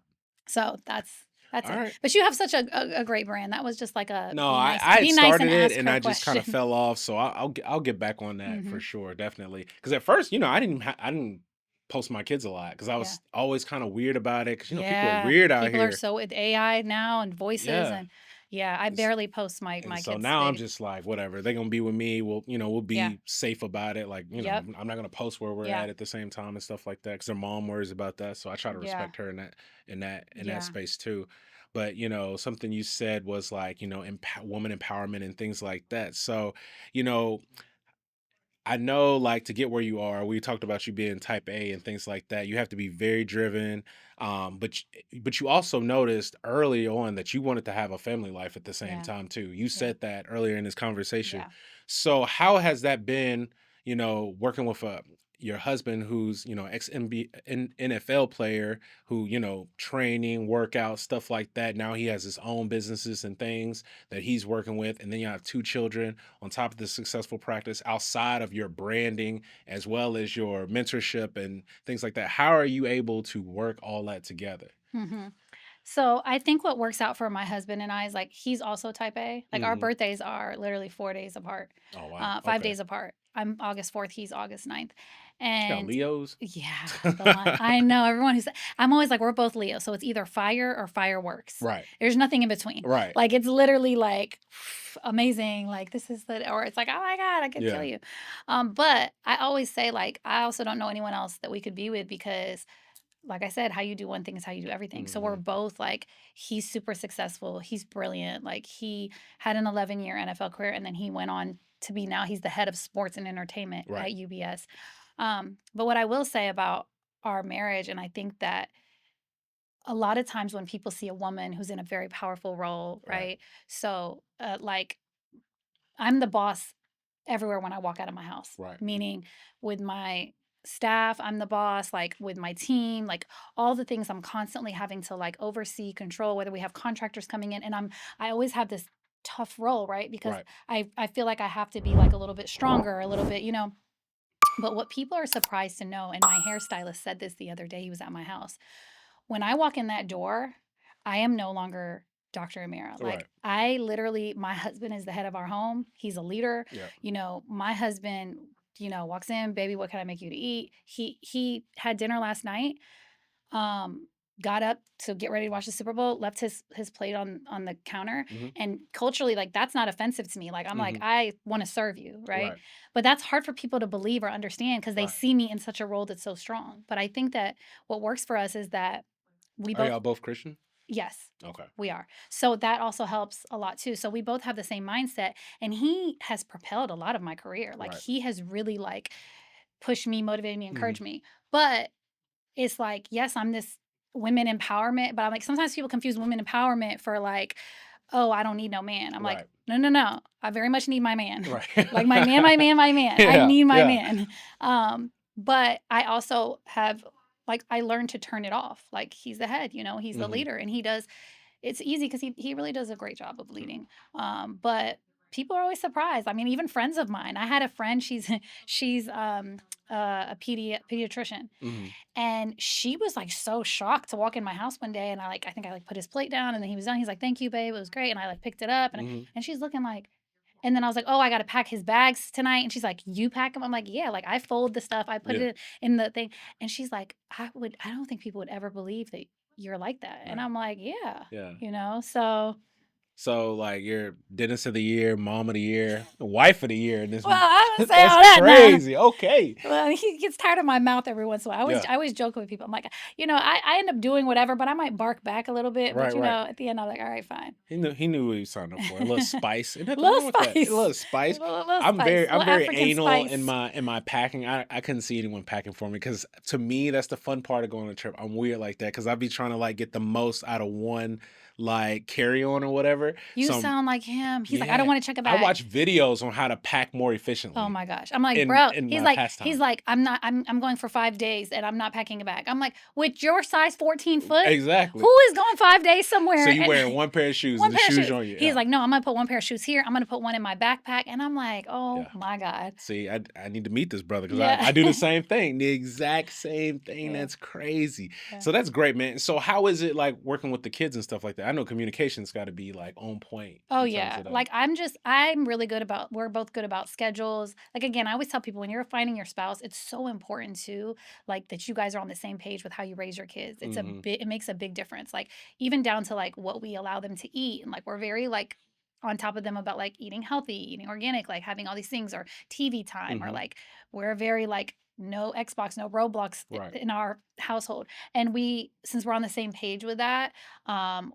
So that's All it. right. But you have such a great brand. That was just like a No, I had be nice and started it ask and her I just kind of question. fell off. So I'll get back on that for Hmm. sure, definitely. Because at first, you know, I didn't post my kids a lot because I Yeah. was always kind of weird about it. Because you know, people are Yeah, weird out people are here. so with AI now and voices Yeah. and Yeah, I And s barely post my and so kids' now I'm baby. just like, whatever, they're gonna be with me, we'll Yeah. be safe about it, like, Yep. I'm not gonna post where we're Yeah. at the same time and stuff like that, because their mom worries about that, so I try to Yeah. respect her in that Yeah. space too. But, something you said was like, woman empowerment and things like that. So, you know I know, like, to get where you are, we talked about you being type A and things like that. You have to be very driven. But you also noticed early on that you wanted to have a family life at the same Yeah. time too. You Yeah. said that earlier in this conversation. Yeah. So how has that been, working with your husband who's, ex NFL player who, training, workout, stuff like that. Now he has his own businesses and things that he's working with. And then you have two children on top of the successful practice outside of your branding as well as your mentorship and things like that. How are you able to work all that together? hmm So I think what works out for my husband and I is like he's also type A. Like our Hmm. birthdays are literally 4 days apart, Oh wow. 5 days Okay. apart. I'm August 4th, he's August 9th. Got And Leos. yeah, the line. I know everyone who's, I'm always like, we're both Leo. So it's either fire or fireworks. Right. There's nothing in between. Right. Like it's literally like amazing. Like this is the, or it's like, oh my God, I could kill Yeah. you. But I always say, like, I also don't know anyone else that we could be with because like I said, how you do one thing is how you do everything. So we're Hmm. both like, he's super successful. He's brilliant. Like he had an 11-year NFL career and then he went on to be now he's the head of sports and entertainment Right. at UBS. But what I will say about our marriage, and I think that a lot of times when people see a woman who's in a very powerful role, Right. right? So, like, I'm the boss everywhere when I walk out of my house, Right. meaning with my staff, I'm the boss, like with my team, like all the things I'm constantly having to like oversee, control, whether we have contractors coming in. And I always have this tough role, right? Because Right. I feel like I have to be like a little bit stronger, a little bit, but what people are surprised to know, and my hairstylist said this the other day, he was at my house. When I walk in that door, I am no longer Dr. Amira. Like Right. I literally, my husband is the head of our home. He's a leader. Yeah. My husband, walks in, baby, what can I make you to eat? He had dinner last night. Um, got up to get ready to watch the Super Bowl, left his plate on the counter. Hmm. And culturally, like that's not offensive to me. Like I'm like, Hmm. I want to serve you, right? Right. But that's hard for people to believe or understand because they Right. see me in such a role that's so strong. But I think that what works for us is that we Are both y'all both Christian? yes, Okay. we are. So that also helps a lot too. So we both have the same mindset and he has propelled a lot of my career. Like Right. he has really like pushed me, motivated me, Hmm. encouraged me. But it's like, yes, I'm this women empowerment, but I'm like sometimes people confuse women empowerment for like, oh, I don't need no man. I'm like, Right. no, no, no. I very much need my man. Right. Like my man, my man, my man. I Yeah. need my Yeah. man. But I also have like I learned to turn it off. Like he's the head, he's the Hmm. leader and he does it's easy because he really does a great job of leading. But people are always surprised. I mean, even friends of mine. I had a friend, she's a pediatrician. Hmm. And she was like so shocked to walk in my house one day and I think I like put his plate down and then he was done. He's like, "Thank you, babe. It was great." And I like picked it up Hmm. and she's looking like and then I was like, "Oh, I got to pack his bags tonight." And she's like, "You pack them?" I'm like, "Yeah, like I fold the stuff, I put Yeah. it in the thing." And she's like, I don't think people would ever believe that you're like that." And Right. I'm like, "Yeah." Yeah. So So, like, you're dentist of the year, mom of the year, wife of the year, and this well, I don't say that's all that now. crazy. Okay. Well, he gets tired of my mouth every once in a while. Yeah. I always joke with people. I'm like, I end up doing whatever, but I might bark back a little bit. But Right, right. at the end, I'm like, all right, fine. He knew what he was signing up for. A little spice. Ain't nothing Little wrong with that. A spice, little spice. little spice, I'm little very African anal in spice. my packing. I couldn't see anyone packing for me because to me that's the fun part of going on a trip. I'm weird like that because I'd be trying to like get the most out of one like carry on or whatever. You So sound like him. He's like, I don't yeah, want to check a I bag. watch videos on how to pack more Oh efficiently my gosh. I'm like, bro, in he's my like, pastime. I'm going for 5 days and I'm not packing a bag. I'm like, with your size 14 foot, Exactly. who is going 5 days somewhere So you and wearing one pair of shoes one and the pair of shoes shoes? on you. He's Yeah. like, no, I'm gonna put one pair of shoes here. I'm gonna put one in my backpack. And I'm like, oh Yeah. my God. See, I need to meet this brother because Yeah. I do the same thing, the exact same thing. Yeah. That's crazy. Yeah. So that's great, man. So how is it like working with the kids and stuff like that. I know communication's got to be like on point Oh in terms yeah. of that. Like I'm really good about we're both good about schedules. Like again, I always tell people when you're finding your spouse, it's so important too, like that you guys are on the same page with how you raise your kids. Hmm. It makes a big difference. Like even down to like what we allow them to eat. And like we're very like on top of them about like eating healthy, eating organic, like having all these things or TV time or Hmm. like we're very like no Xbox, no Roblox Right. in our household. And we since we're on the same page with that,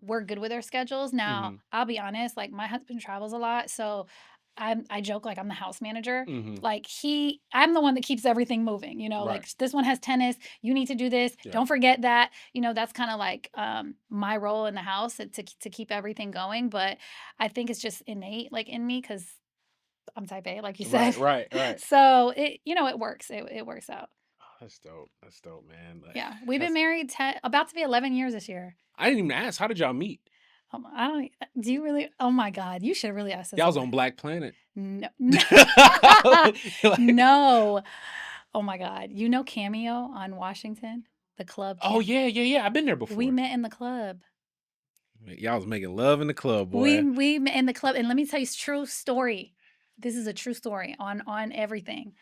we're good with our schedules. Now, Hmm. I'll be honest, like my husband travels a lot, so I joke like I'm the house manager. Hmm. Like I'm the one that keeps everything moving, Right. like this one has tennis, you need to do this. Yeah. Don't forget that. That's kind of like my role in the house to keep everything going, but I think it's just innate like in me cuz I'm type A like you said. Right. Right. Right. So it works. It works out. Oh, that's dope. That's dope, man. Like, Yeah, we've been that's. married about to be 11 years this year. I didn't even ask. How did y'all meet? I don't. Do you really? Oh my God! You should really ask this Y'all was question. on Black Planet. No, no, Like, no. Oh my God! You know Cameo on Washington, the club oh Cam. yeah, yeah, yeah. I've been there We before. met in the club. Y'all was making love in the club, We boy. we met in the club, and let me tell you, it's true story. This is a true story on everything.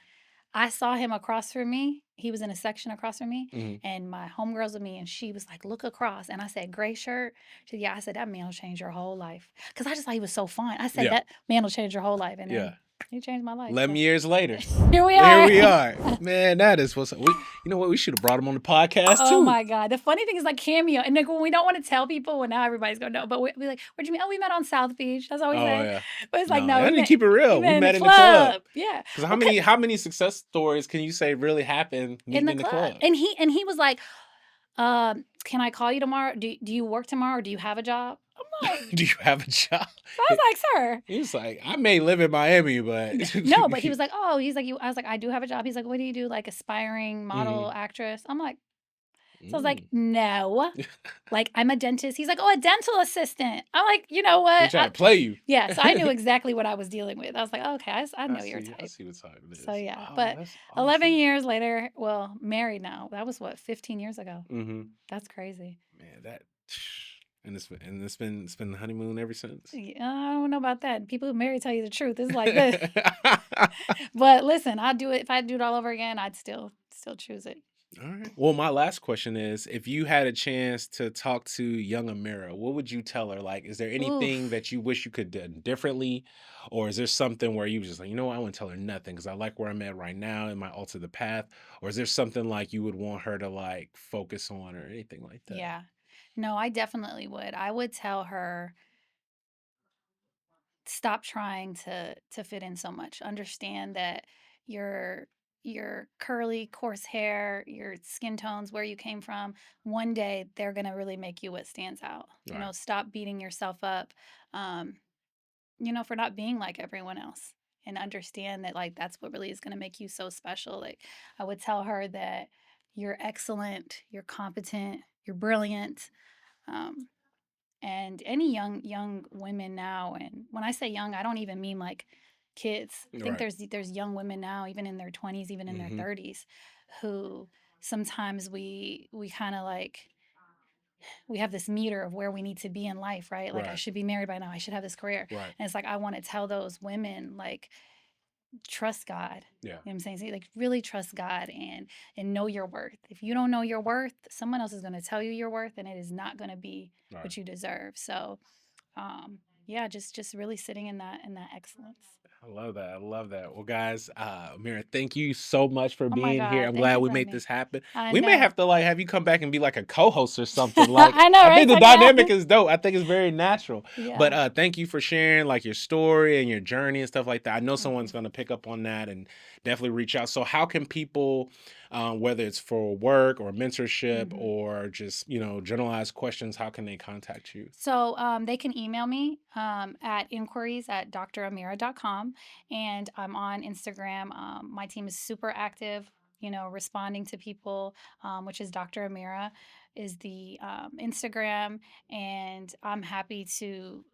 I saw him across from me. He was in a section across from me, Hmm. and my homegirl's with me, and she was like, "Look across." And I said, "Gray shirt." She said, "Yeah." I said, "That man will change your whole life." Because I just thought he was so fun. I said, Yeah, "That man will change your whole life," and yeah. then he changed my life. 11 So years later, here we here are. we are. Man, that is what's we. You know what? We should have brought him on the podcast Oh too. my God. The funny thing is like Cameo. And like when we don't want to tell people, well, now everybody's going to know. But we like, where'd you meet? Oh, we met on South Beach. That's all we Oh say. yeah. But it's like, No, no, I we need to met keep it we real. We met in the met in the club. club. Yeah. Because Well, how many success stories can you say really happened in meeting the in the club. club? And he was like, can I call you tomorrow? Do you work tomorrow? Or do you have a job? I'm like, Do you have a job? so I was like, sir. He was like, I may live in Miami, but No, but he was like, oh, he's like, I was like, I do have a job. He's like, what do you do? Like aspiring model Mhm. actress. I'm like, so I was like, Mm. no. Like, I'm a dentist. He's like, oh, a dental assistant. I'm like, you know He what? tried to play you. Yeah, so I knew exactly what I was dealing with. I was like, "Oh, okay, I I know your see. I type." see what time it So is. yeah, Oh, but that's 11 awesome. years later, well, married now. That was what, 15 years ago. Hmm. That's crazy. Man, that and it's been the honeymoon ever since. Yeah, I don't know about that. People who marry tell you the truth. It's like this. But listen, I'd do it if I do it all over again, I'd still choose it. All right. Well, my last question is, if you had a chance to talk to young Amira, what would you tell her? Like, is there anything Oof. that you wish you could done differently? Or is there something where you was just like, you know what, I wouldn't tell her nothing because I like where I'm at right now. It might alter the path. Or is there something like you would want her to like focus on or anything like that? Yeah. No, I definitely would. I would tell her stop trying to fit in so much. Understand that your your curly, coarse hair, your skin tones, where you came from, one day they're gonna really make you what stands out. Right. Stop beating yourself up, um, for not being like everyone else. And understand that like that's what really is gonna make you so special. Like I would tell her that you're excellent, you're competent, you're brilliant. Um, and any young women now, and when I say young, I don't even mean like kids. I think Right. there's young women now, even in their 20s, even in their Hmm. 30s, who sometimes we kind of like we have this meter of where we need to be in life, right? Like I Right. should be married by now, I should have this career. Right. And it's like I want to tell those women like trust God. Yeah. You know what I'm saying? So, like really trust God and know your worth. If you don't know your worth, someone else is going to tell you your worth, and it is not going to be Right. what you deserve. So yeah, just really sitting in that excellence. I love that. I love that. Well, guys, Mira, thank you so much for Oh my being here. God, I'm thank glad you we for having made me. this happen. I We may know. have to like have you come back and be like a co-host or something. Like I know, I right? think the Talk about dynamic is dope. I think it's very natural. But yeah. thank you for sharing like your story and your journey and stuff like that. I know Thank someone's you. gonna pick up on that and definitely reach out. So how can people, whether it's for work or mentorship Hmm. or just generalized questions, how can they contact you? So they can email me at inquiries@dramira.com. And I'm on Instagram. My team is super active, responding to people, which is Dr. Amira is the Instagram. And I'm happy to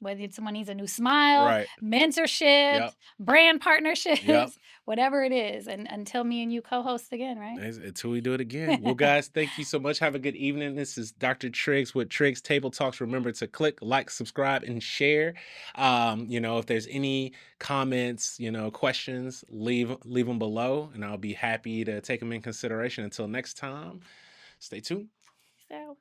whether someone needs a new smile, Right. mentorship, Yep. brand partnerships, Yep. whatever it is. And until me and you co-host again, right? Until we do it again. Well, guys, thank you so much. Have a good evening. This is Dr. Triggs with Triggs Table Talks. Remember to click, like, subscribe, and share. If there's any comments, questions, leave them below, and I'll be happy to take them in consideration. Until next time, stay tuned. So.